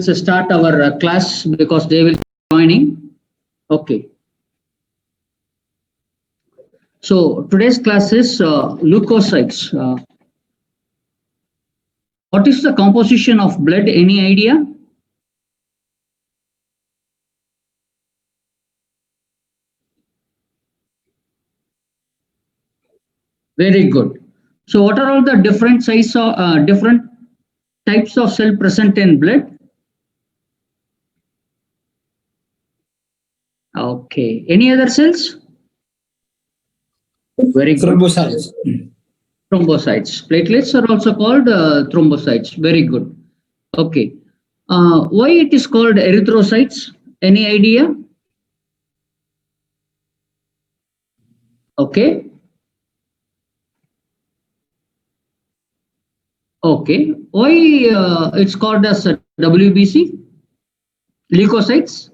start our class because they will be joining. Okay. So today's class is leukocytes. What is the composition of blood? Any idea? Very good. So what are all the different size of different types of cell present in blood? Okay. Any other cells? Very good. Thrombocytes. Thrombocytes. Platelets are also called thrombocytes. Very good. Okay. Why it is called erythrocytes? Any idea? Okay. Okay. Why it's called as WBC? Leukocytes?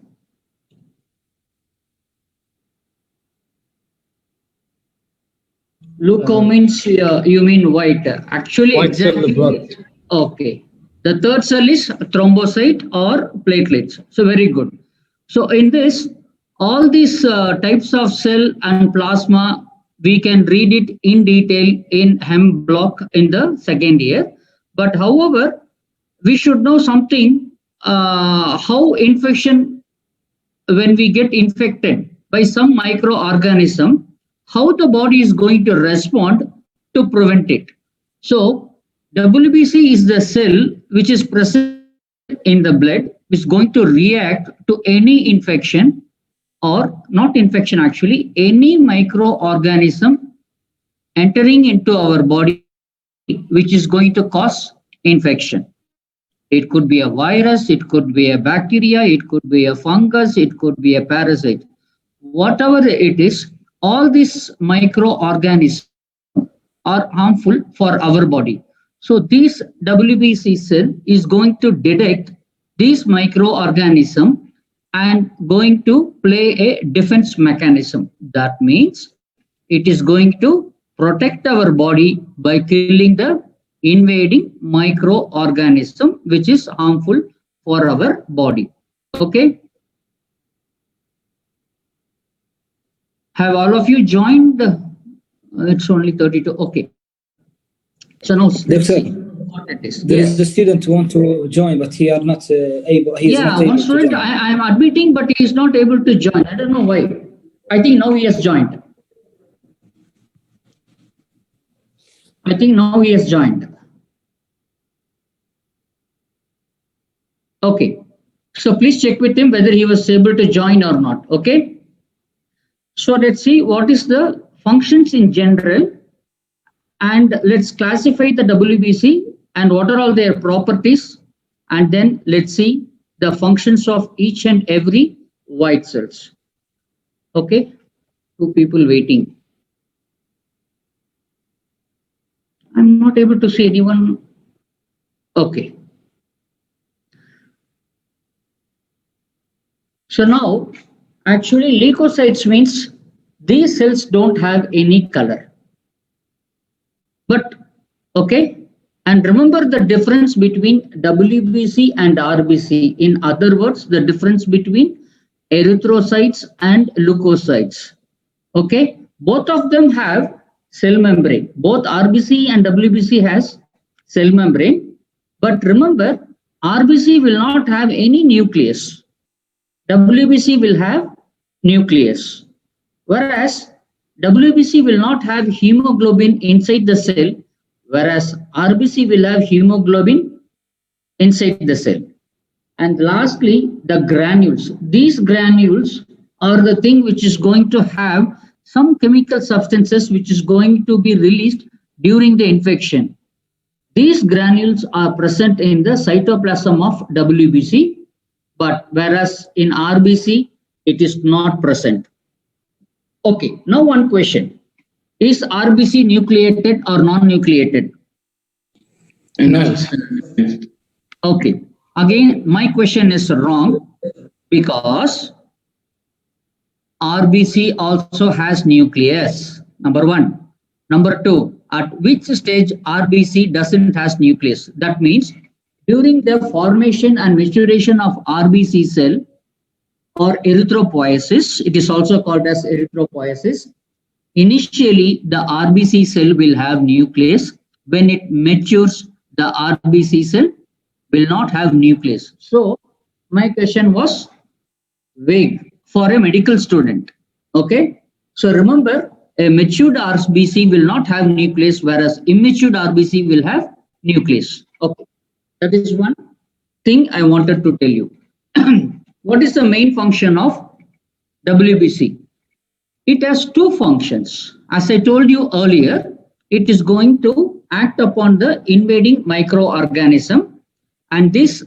Leuco means you mean white. Actually, White cell exactly. blood. Okay. The third cell is thrombocyte or platelets. So very good. So in this, all these types of cell and plasma, we can read it in detail in hem block in the second year. But however, we should know something, how infection, when we get infected by some microorganism, how the body is going to respond to prevent it. So WBC is the cell which is present in the blood, which is going to react to any infection, or not infection actually, any microorganism entering into our body which is going to cause infection. It could be a virus, it could be a bacteria, it could be a fungus, it could be a parasite. Whatever it is, all these microorganisms are harmful for our body. So this WBC cell is going to detect these microorganisms and going to play a defense mechanism. That means it is going to protect our body by killing the invading microorganism which is harmful for our body. Okay. Have all of you joined? It's only 32. Okay. So now let's see what it is. There is a student who want to join, but he are not able. He is not able one student to join. I am admitting, but he is not able to join. I don't know why. I think now he has joined. I think now he has joined. Okay. So please check with him whether he was able to join or not. Okay. So let's see what is the functions in general, and let's classify the WBC and what are all their properties, and then let's see the functions of each and every white cells. Okay. Two people waiting. I'm not able to see anyone. Okay. So now, actually, leukocytes means these cells don't have any color. But, okay, and remember the difference between WBC and RBC. In other words, the difference between erythrocytes and leukocytes. Okay, both of them have cell membrane. Both RBC and WBC has cell membrane. But remember, RBC will not have any nucleus. WBC will have nucleus. Whereas WBC will not have hemoglobin inside the cell, whereas RBC will have hemoglobin inside the cell. And lastly, the granules. These granules are the thing which is going to have some chemical substances which is going to be released during the infection. These granules are present in the cytoplasm of WBC, but whereas in RBC, it is not present. Okay, now one question. Is RBC nucleated or non-nucleated? No. Okay, again, my question is wrong because RBC also has nucleus, number one. Number two, at which stage RBC doesn't has nucleus? That means During the formation and maturation of RBC cell or erythropoiesis, it is also called as erythropoiesis. Initially, the RBC cell will have nucleus. When it matures, the RBC cell will not have nucleus. So, my question was vague for a medical student. Okay. So, remember, a matured RBC will not have nucleus, whereas immature RBC will have nucleus. Okay. That is one thing I wanted to tell you. What is the main function of WBC? It has two functions. As I told you earlier, it is going to act upon the invading microorganism, and this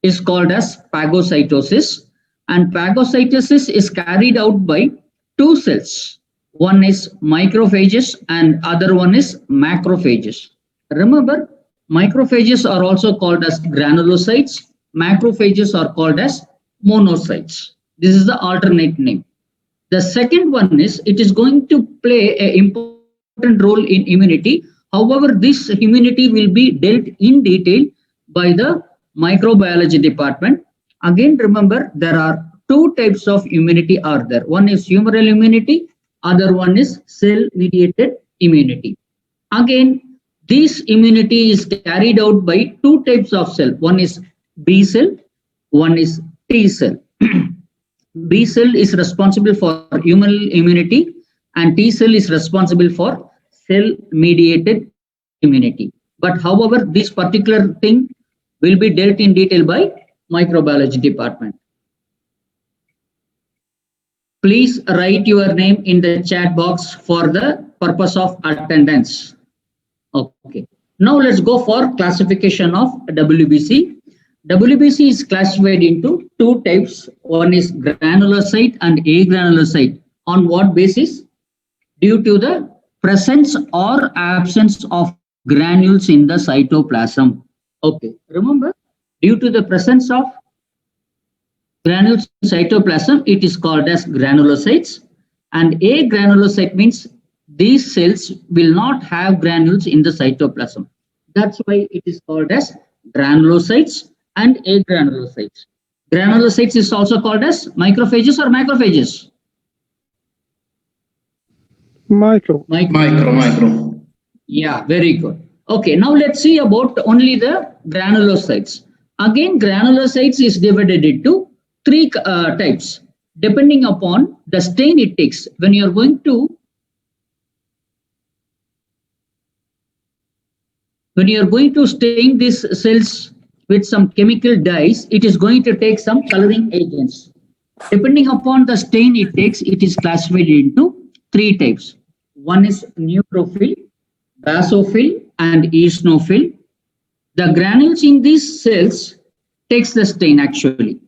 is called as phagocytosis. And phagocytosis is carried out by two cells. One is microphages and other one is macrophages. Remember, macrophages are also called as granulocytes. Macrophages are called as monocytes. This is the alternate name. The second one is it is going to play an important role in immunity. However, this immunity will be dealt in detail by the microbiology department. Again, remember, there are two types of immunity are there. One is humoral immunity, other one is cell-mediated immunity. Again, this immunity is carried out by two types of cell. One is B cell, one is T cell. B cell is responsible for humoral immunity and T cell is responsible for cell-mediated immunity. But however, this particular thing will be dealt in detail by microbiology department. Please write your name in the chat box for the purpose of attendance. Okay. Now let's go for classification of WBC. WBC is classified into two types. One is granulocyte and agranulocyte. On what basis? Due to the presence or absence of granules in the cytoplasm. Okay. Remember, due to the presence of granules in cytoplasm, it is called as granulocytes. And agranulocyte means these cells will not have granules in the cytoplasm. That's why it is called as granulocytes and agranulocytes. Granulocytes is also called as microphages or macrophages? Micro. Yeah, very good. Okay, now let's see about only the granulocytes. Again, granulocytes is divided into three types depending upon the stain it takes. When you are going to stain these cells with some chemical dyes, it is going to take some coloring agents. Depending upon the stain it takes, it is classified into three types. One is neutrophil, basophil, and eosinophil. The granules in these cells takes the stain actually.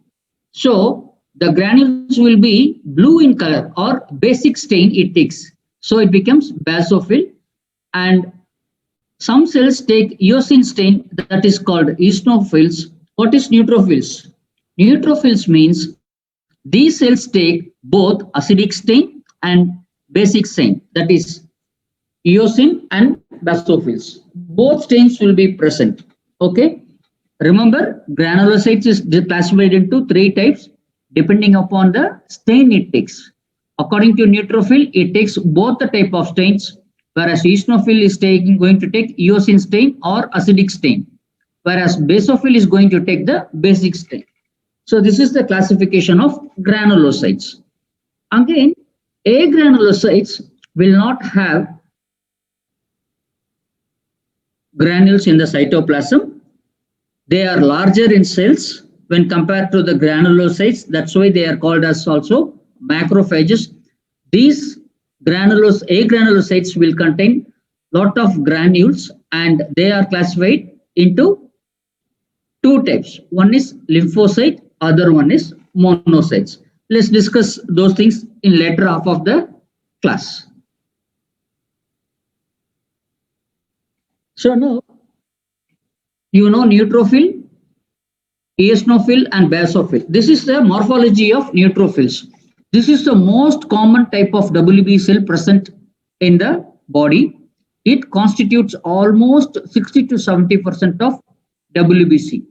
So the granules will be blue in color or basic stain it takes. So it becomes basophil, and some cells take eosin stain, that is called eosinophils. What is neutrophils? Neutrophils means these cells take both acidic stain and basic stain, that is eosin and basophils. Both stains will be present. Okay. Remember, granulocytes is classified into three types depending upon the stain it takes. According to neutrophil, it takes both the type of stains, whereas eosinophil is going to take eosin stain or acidic stain, whereas basophil is going to take the basic stain. So this is the classification of granulocytes. Again, agranulocytes will not have granules in the cytoplasm. They are larger in cells when compared to the granulocytes. That's why they are called as also macrophages. These agranulocytes will contain lot of granules and they are classified into two types. One is lymphocyte, other one is monocytes. Let's discuss those things in later half of the class. So now, you know neutrophil, eosinophil and basophil. This is the morphology of neutrophils. This is the most common type of WBC cell present in the body. It constitutes almost 60 to 70% of WBC.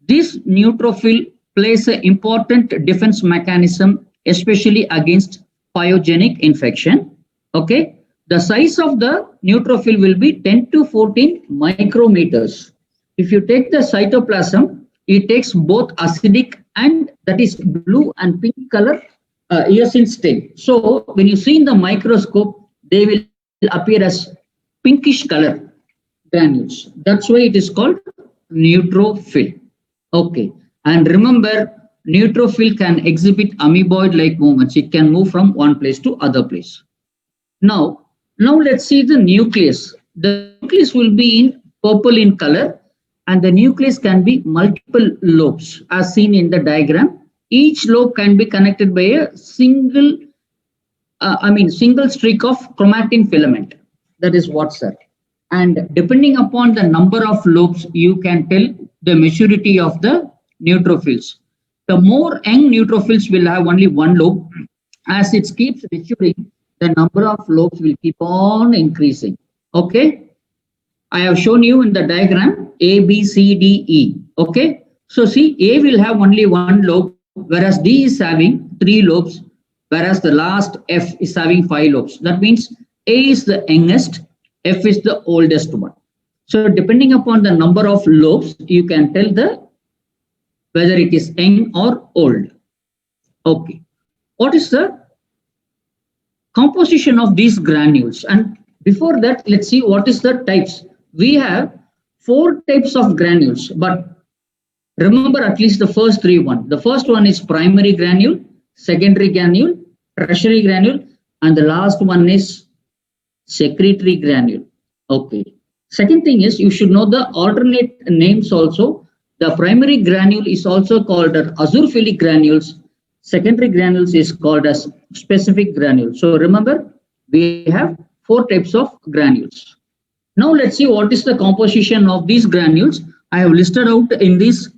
This neutrophil plays an important defense mechanism, especially against pyogenic infection. Okay, the size of the neutrophil will be 10 to 14 micrometers. If you take the cytoplasm, it takes both acidic and that is blue and pink color eosin stain. So when you see in the microscope, they will appear as pinkish color granules. That's why it is called neutrophil. Okay, and remember, neutrophil can exhibit amoeboid-like movements. It can move from one place to other place. Now let's see the nucleus. The nucleus will be in purple in color, and the nucleus can be multiple lobes as seen in the diagram. Each lobe can be connected by a single streak of chromatin filament. That is what, sir. And depending upon the number of lobes, you can tell the maturity of the neutrophils. The more young neutrophils will have only one lobe. As it keeps maturing, the number of lobes will keep on increasing. Okay, I have shown you in the diagram A, B, C, D, E. Okay, so see, A will have only one lobe, whereas D is having 3 lobes, whereas the last F is having 5 lobes. That means A is the youngest, F is the oldest one. So depending upon the number of lobes, you can tell whether it is young or old. Okay, what is the composition of these granules? And before that, let's see what is the types. We have 4 types of granules, but remember at least the first 3 one. The first one is primary granule, secondary granule, tertiary granule, and the last one is secretory granule. Okay. Second thing is, you should know the alternate names also. The primary granule is also called as azurphilic granules. Secondary granules is called as specific granules. So remember, we have 4 types of granules. Now let's see what is the composition of these granules. I have listed out in this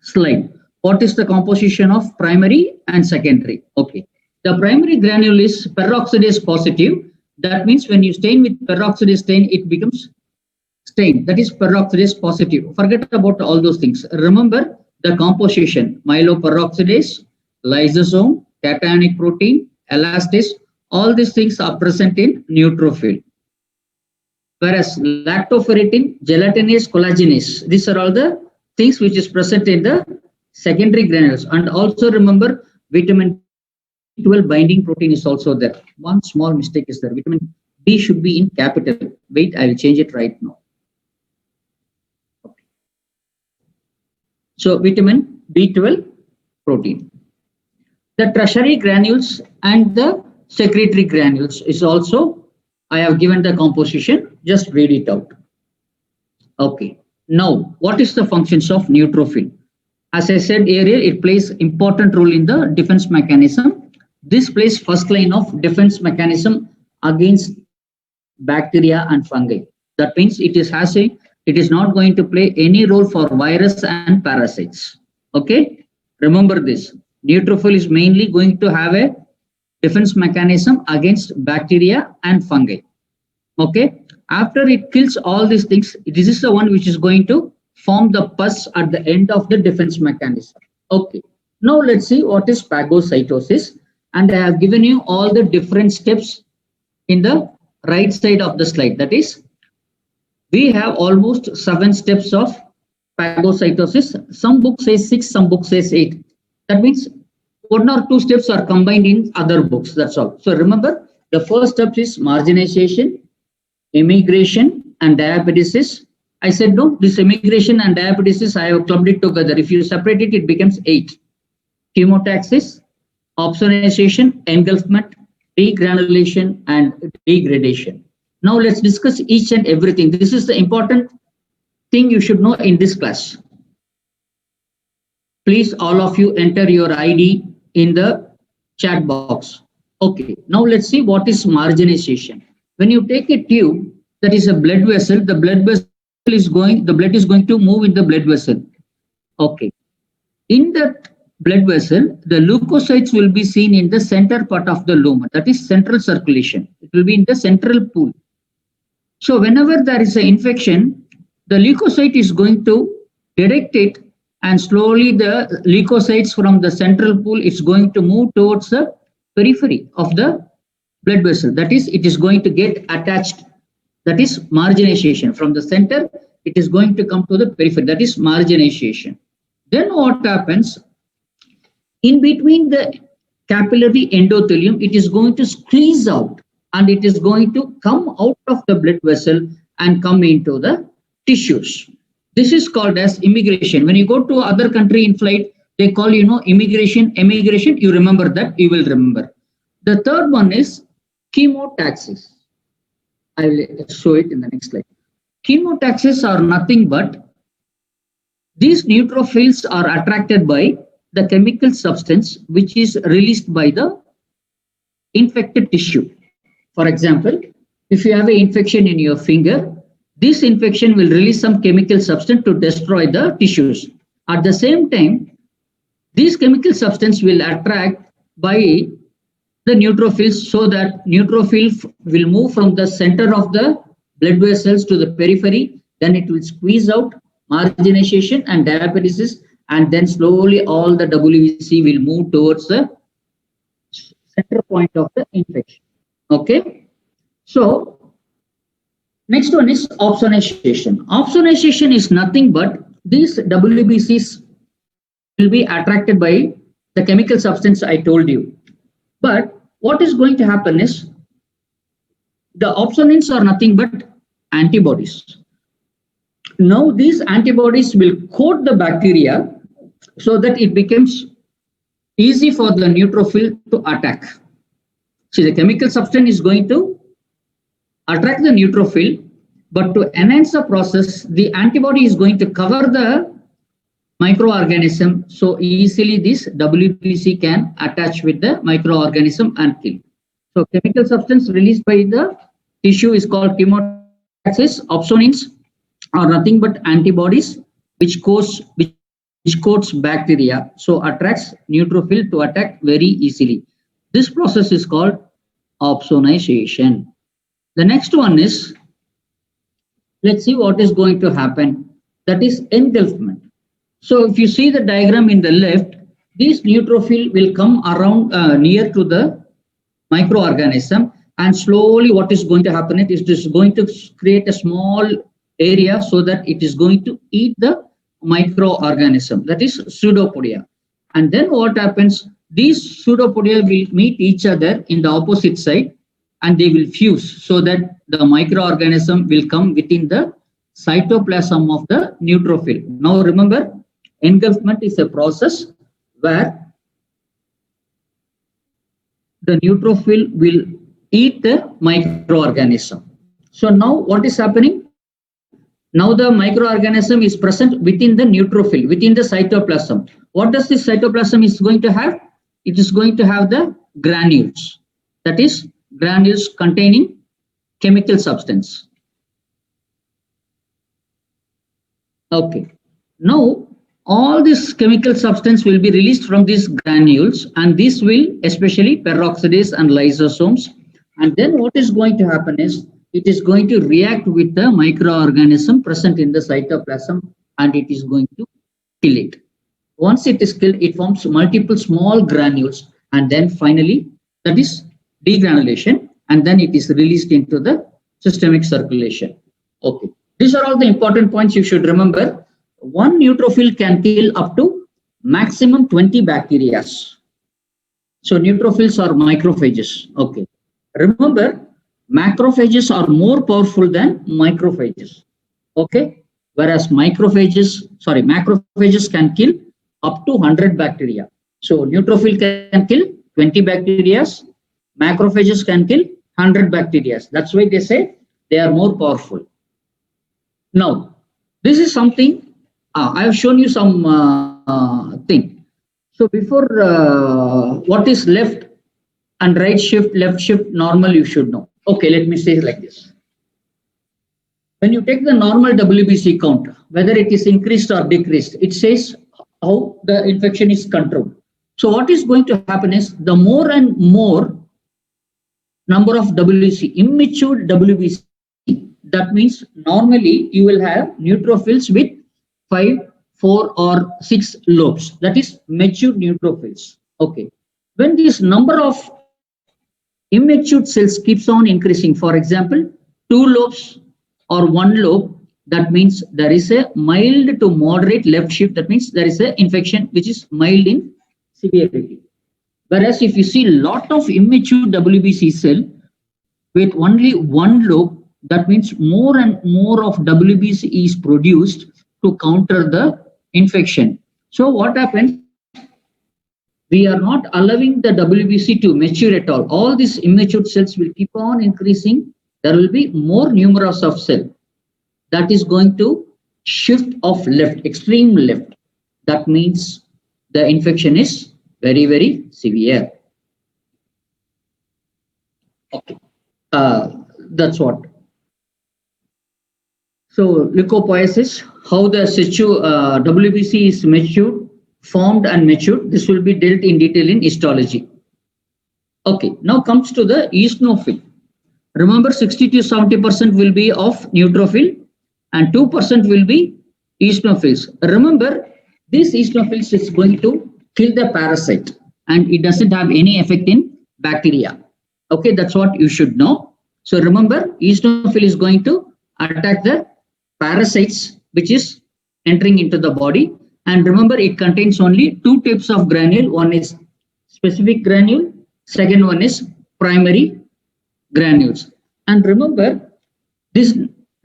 slide. What is the composition of primary and secondary? Okay. The primary granule is peroxidase positive. That means when you stain with peroxidase stain, it becomes stain. That is peroxidase positive. Forget about all those things. Remember the composition: myeloperoxidase, lysosome, cationic protein, elastase. All these things are present in neutrophil. Whereas lactoferritin, gelatinase, collagenase, these are all the things which is present in the secondary granules. And also remember, vitamin B12 binding protein is also there. One small mistake is there. Vitamin B should be in capital. Wait, I will change it right now. Okay. So vitamin B12 protein. The tertiary granules and the secretory granules is also, I have given the composition. Just read it out. Okay. Now, what is the functions of neutrophil? As I said earlier, it plays important role in the defense mechanism. This plays first line of defense mechanism against bacteria and fungi. That means it is not going to play any role for virus and parasites. Okay, remember this. Neutrophil is mainly going to have a defense mechanism against bacteria and fungi. Okay, after it kills all these things, this is the one which is going to form the pus at the end of the defense mechanism. Okay, now let's see what is phagocytosis. And I have given you all the different steps in the right side of the slide. That is, we have almost 7 steps of phagocytosis. Some books say 6, some books say 8. That means 1 or 2 steps are combined in other books. That's all. So remember, the first step is marginization, immigration, and diabetes. I said no, this immigration and diabetes, I have clubbed it together. If you separate it, it becomes 8. Chemotaxis, opsonization, engulfment, degranulation, and degradation. Now let's discuss each and everything. This is the important thing you should know in this class. Please, all of you enter your ID in the chat box. Okay, now let's see what is marginization. When you take a tube that is a blood vessel, the blood is going to move in the blood vessel. Okay, in that blood vessel, the leukocytes will be seen in the center part of the lumen, that is central circulation. It will be in the central pool. So whenever there is an infection, the leukocyte is going to direct it and slowly the leukocytes from the central pool is going to move towards the periphery of the blood vessel. That is, it is going to get attached. That is marginization. From the center, it is going to come to the periphery. That is marginization. Then what happens? In between the capillary endothelium, it is going to squeeze out and it is going to come out of the blood vessel and come into the tissues. This is called as immigration. When you go to other country in flight, they call, immigration, emigration. You remember that, you will remember. The third one is chemotaxis. I will show it in the next slide. Chemotaxis are nothing but these neutrophils are attracted by the chemical substance which is released by the infected tissue. For example, if you have an infection in your finger, this infection will release some chemical substance to destroy the tissues. At the same time, this chemical substance will attract by the neutrophils, so that neutrophil will move from the center of the blood vessels to the periphery. Then it will squeeze out marginization and diaperesis, and then slowly all the WBC will move towards the center point of the infection. Okay, so next one is opsonization. Opsonization is nothing but these WBCs will be attracted by the chemical substance I told you. But what is going to happen is the opsonins are nothing but antibodies. Now these antibodies will coat the bacteria so that it becomes easy for the neutrophil to attack. See, the chemical substance is going to attract the neutrophil, but to enhance the process, the antibody is going to cover the microorganism, so easily this WBC can attach with the microorganism and kill. So chemical substance released by the tissue is called chemotaxis. Opsonins are nothing but antibodies which coats bacteria, so attracts neutrophil to attack very easily. This process is called opsonization. The next one is, let's see what is going to happen. That is engulfment. So if you see the diagram in the left, this neutrophil will come around near to the microorganism, and slowly what is going to happen is it is going to create a small area so that it is going to eat the microorganism, that is pseudopodia. And then what happens? These pseudopodia will meet each other in the opposite side and they will fuse so that the microorganism will come within the cytoplasm of the neutrophil. Now remember, engulfment is a process where the neutrophil will eat the microorganism. So now what is happening? Now the microorganism is present within the neutrophil, within the cytoplasm. What does this cytoplasm is going to have? It is going to have the granules. That is, granules containing chemical substance. Okay. Now all this chemical substance will be released from these granules, and this will especially peroxidase and lysosomes. And then what is going to happen is it is going to react with the microorganism present in the cytoplasm, and it is going to kill it. Once it is killed, it forms multiple small granules, and then finally that is degranulation, and then it is released into the systemic circulation. Okay, these are all the important points you should remember. One neutrophil can kill up to maximum 20 bacteria. So neutrophils are macrophages. Okay, remember, macrophages are more powerful than microphages. Okay, whereas macrophages can kill up to 100 bacteria. So neutrophil can kill 20 bacteria, macrophages can kill 100 bacteria. That's why they say they are more powerful. Now, this is something I have shown you some thing. So before what is left and right shift, left shift, normal, you should know. Okay, let me say it like this. When you take the normal WBC count, whether it is increased or decreased, it says how the infection is controlled. So what is going to happen is the more and more number of WBC, immature WBC, that means normally you will have neutrophils with 5, 4 or 6 lobes. That is mature neutrophils. Okay. When this number of immature cells keeps on increasing, for example, 2 lobes or 1 lobe, that means there is a mild to moderate left shift. That means there is an infection which is mild in severity. Whereas if you see lot of immature WBC cell with only 1 lobe, that means more and more of WBC is produced to counter the infection. So what happens? We are not allowing the WBC to mature at all. All these immature cells will keep on increasing. There will be more numerous of cell that is going to shift of left, extreme left. That means the infection is very, very severe. Okay, that's what. So leukopoiesis, how the WBC is matured, formed and matured. This will be dealt in detail in histology. Okay, now comes to the eosinophil. Remember, 60 to 70% will be of neutrophil and 2% will be eosinophils. Remember, this eosinophils is going to kill the parasite and it doesn't have any effect in bacteria. Okay, that's what you should know. So remember, eosinophil is going to attack the parasites which is entering into the body. And remember, it contains only 2 types of granule. One is specific granule, second one is primary granules. And remember, this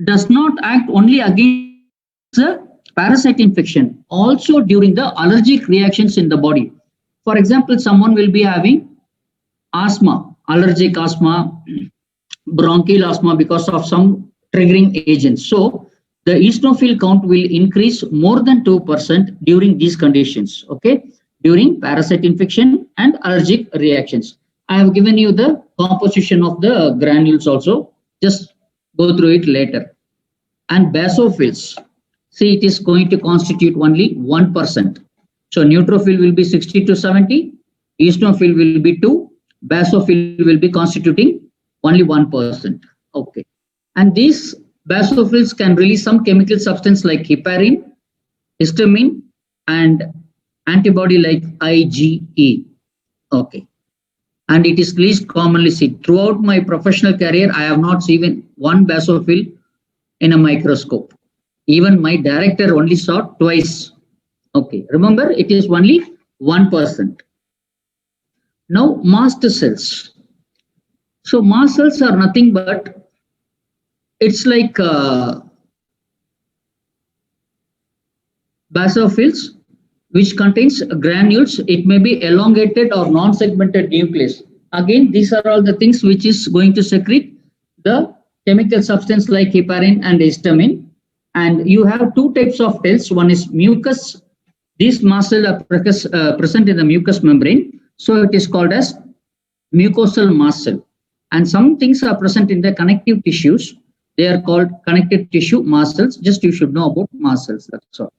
does not act only against the parasite infection, also during the allergic reactions in the body. For example, someone will be having asthma, allergic asthma, bronchial asthma because of some triggering agents. So the eosinophil count will increase more than 2% during these conditions, okay, during parasite infection and allergic reactions. I have given you the composition of the granules also, just go through it later. And basophils, see, it is going to constitute only 1%. So neutrophil will be 60 to 70, eosinophil will be 2, basophil will be constituting only 1%, okay. And these basophils can release some chemical substance like heparin, histamine, and antibody like IgE. Okay. And it is least commonly seen. Throughout my professional career, I have not seen one basophil in a microscope. Even my director only saw twice. Okay. Remember, it is only 1%. Now, mast cells. So, mast cells are nothing but it's like basophils, which contains granules. It may be elongated or non-segmented nucleus. Again, these are all the things which is going to secrete the chemical substance like heparin and histamine. And you have 2 types of cells. One is mucus. These mast cells are present in the mucous membrane. So it is called as mucosal mast cell. And some things are present in the connective tissues. They are called connective tissue mast cells. Just you should know about mast cells. That's all.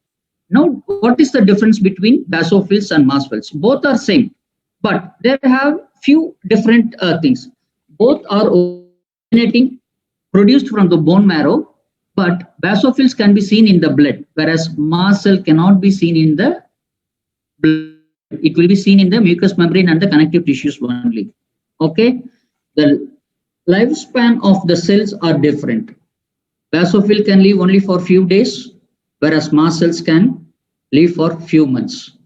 Now, what is the difference between basophils and mast cells? Both are same, but they have few different things. Both are originating, produced from the bone marrow, but basophils can be seen in the blood, whereas mast cell cannot be seen in the blood. It will be seen in the mucous membrane and the connective tissues only. Okay, the lifespan of the cells are different. Basophil can live only for few days, whereas mast cells can live for few months.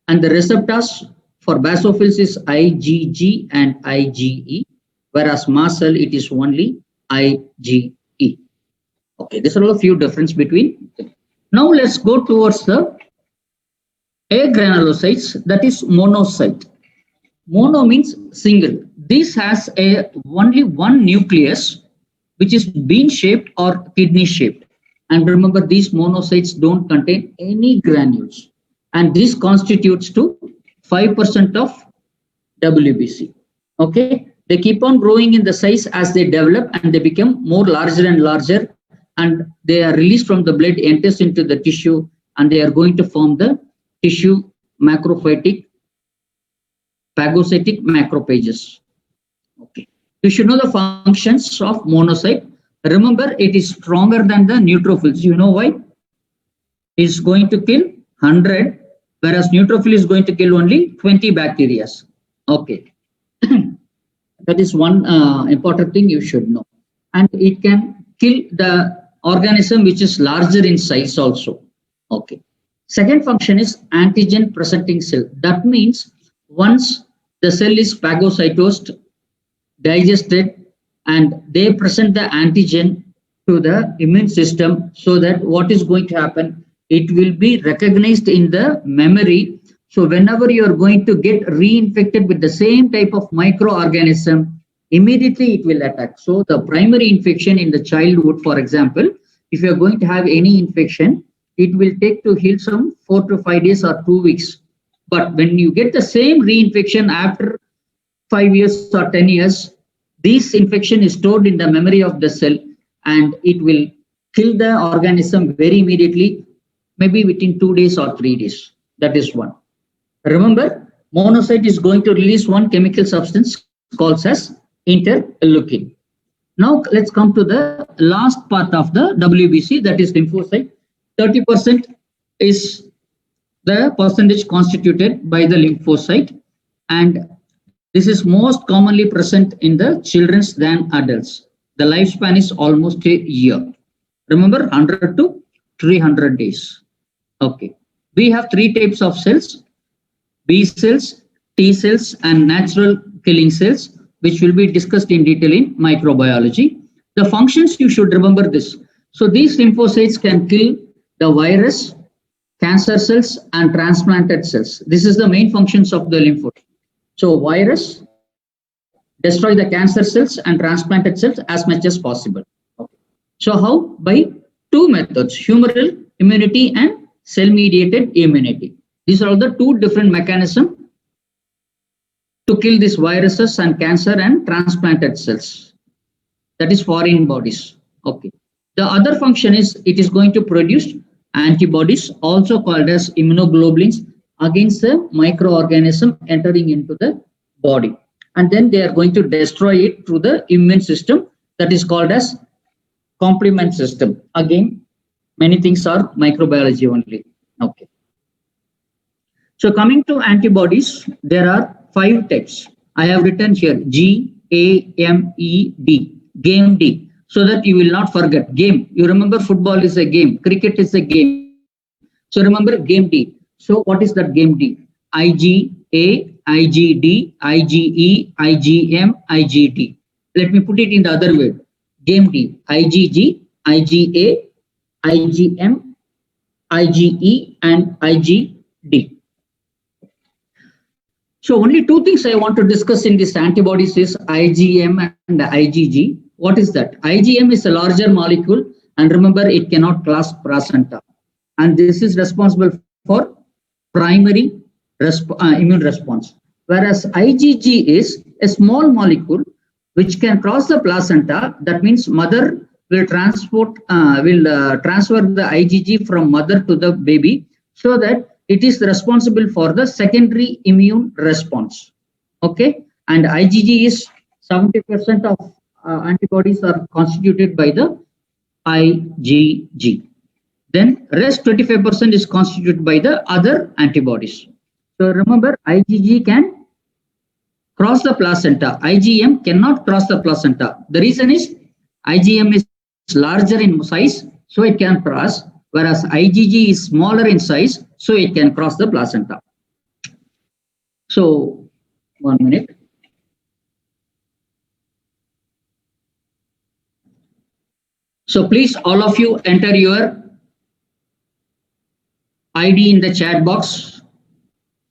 And the receptors for basophils is IgG and IgE, whereas mast cell it is only IgE. Okay, these are all a few difference between them. Now let's go towards the agranulocytes, that is monocyte. Mono means single. This has only one nucleus which is bean shaped or kidney shaped. And remember, these monocytes don't contain any granules. And this constitutes to 5% of WBC. Okay, they keep on growing in the size as they develop and they become more larger and larger. And they are released from the blood, enters into the tissue, and they are going to form the tissue macrophagic, phagocytic macrophages. Okay, you should know the functions of monocyte. Remember, it is stronger than the neutrophils. You know why? It's going to kill 100, whereas neutrophil is going to kill only 20 bacteria. Okay. That is one important thing you should know. And it can kill the organism which is larger in size also. Okay. Second function is antigen presenting cell. That means once the cell is phagocytosed, digested, and they present the antigen to the immune system, so that what is going to happen, it will be recognized in the memory. So whenever you are going to get reinfected with the same type of microorganism, immediately it will attack. So the primary infection in the childhood, for example, if you are going to have any infection, it will take to heal some 4 to 5 days or 2 weeks. But when you get the same reinfection after 5 years or 10 years, this infection is stored in the memory of the cell, and it will kill the organism very immediately, maybe within 2 days or 3 days. That is one. Remember, monocyte is going to release one chemical substance called as interleukin. Now let's come to the last part of the WBC, that is lymphocyte. 30% is the percentage constituted by the lymphocyte, and this is most commonly present in the children than adults. The lifespan is almost a year. Remember, 100 to 300 days. Okay. We have three types of cells: B cells, T cells, and natural killing cells, which will be discussed in detail in microbiology. The functions, you should remember this. So these lymphocytes can kill the virus, cancer cells, and transplanted cells. This is the main functions of the lymphocyte. So virus, destroy the cancer cells and transplanted cells as much as possible. Okay. So how? By two methods: humoral immunity and cell-mediated immunity. These are all the two different mechanisms to kill these viruses and cancer and transplanted cells. That is foreign bodies. Okay. The other function is it is going to produce antibodies, also called as immunoglobulins, against the microorganism entering into the body. And then they are going to destroy it through the immune system, that is called as complement system. Again, many things are microbiology only. Okay. So coming to antibodies, there are 5 types. I have written here GAMED, game D, so that you will not forget. Game, you remember football is a game, cricket is a game. So remember game D. So what is that game D? IgA, IgD, IgE, IgM, IgD. Let me put it in the other way. Game D: IgG, IgA, IgM, IgE, and IgD. So only 2 things I want to discuss in this antibodies is IgM and IgG. What is that? IgM is a larger molecule, and remember, it cannot cross placenta, and this is responsible for primary immune response. Whereas IgG is a small molecule which can cross the placenta. That means mother will transfer the IgG from mother to the baby, so that it is responsible for the secondary immune response. Okay, and IgG is 70% of antibodies are constituted by the IgG. Then rest 25% is constituted by the other antibodies. So remember, IgG can cross the placenta. IgM cannot cross the placenta. The reason is IgM is larger in size, so it can cross, whereas IgG is smaller in size, so it can cross the placenta. So, 1 minute. So please, all of you, enter your ID in the chat box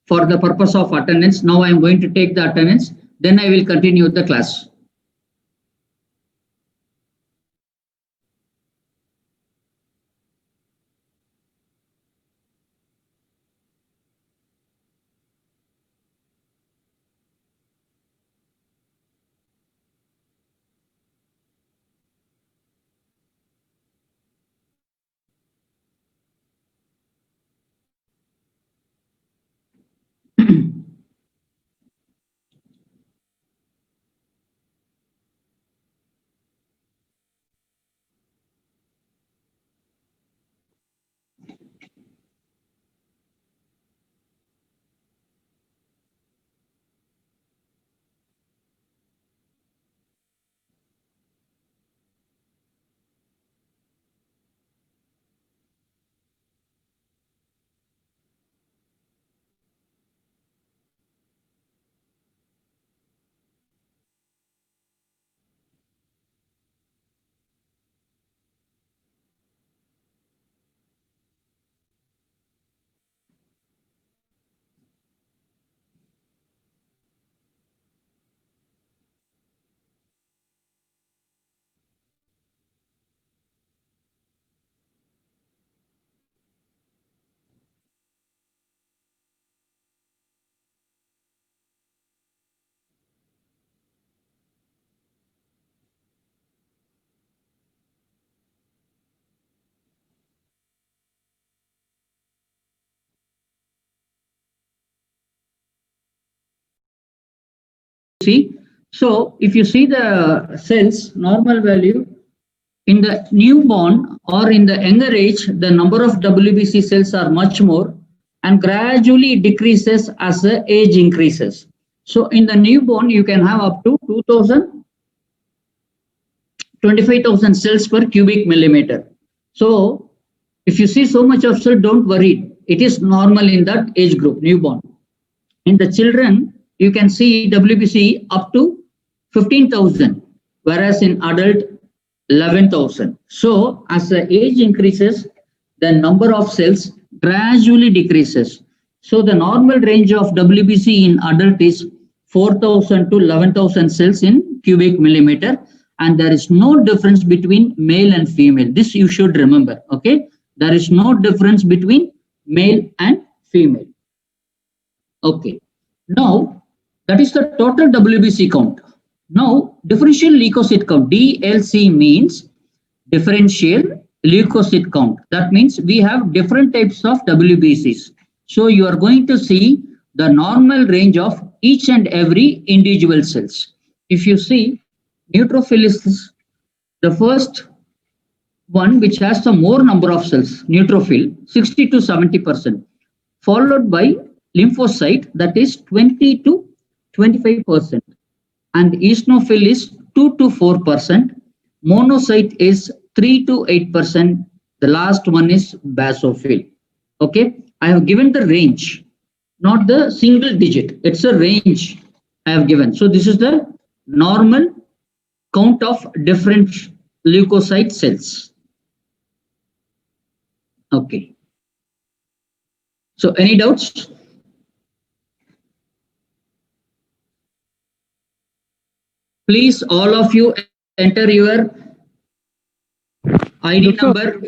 for the purpose of attendance. Now I am going to take the attendance, then I will continue the class. see. So if you see the cells normal value in the newborn or in the younger age, the number of WBC cells are much more and gradually decreases as the age increases. So in the newborn, you can have up to 2000, 25,000 cells per cubic millimeter. So if you see so much of cell, don't worry. It is normal in that age group, newborn. In the children, you can see WBC up to 15,000, whereas in adult, 11,000. So as the age increases, the number of cells gradually decreases. So the normal range of WBC in adult is 4,000 to 11,000 cells in cubic millimeter. And there is no difference between male and female. This you should remember, okay? There is no difference between male and female. Okay. Now, that is the total WBC count. Now, differential leukocyte count, DLC means differential leukocyte count. That means we have different types of WBCs. So you are going to see the normal range of each and every individual cells. If you see, neutrophil is the first one which has the more number of cells, neutrophil, 60 to 70%, followed by lymphocyte, that is 20 to 25%, and eosinophil is 2 to 4%, monocyte is 3 to 8%, the last one is basophil. Okay, I have given the range, not the single digit, it's a range I have given. So this is the normal count of different leukocyte cells. Okay. So any doubts? Please, all of you enter your ID number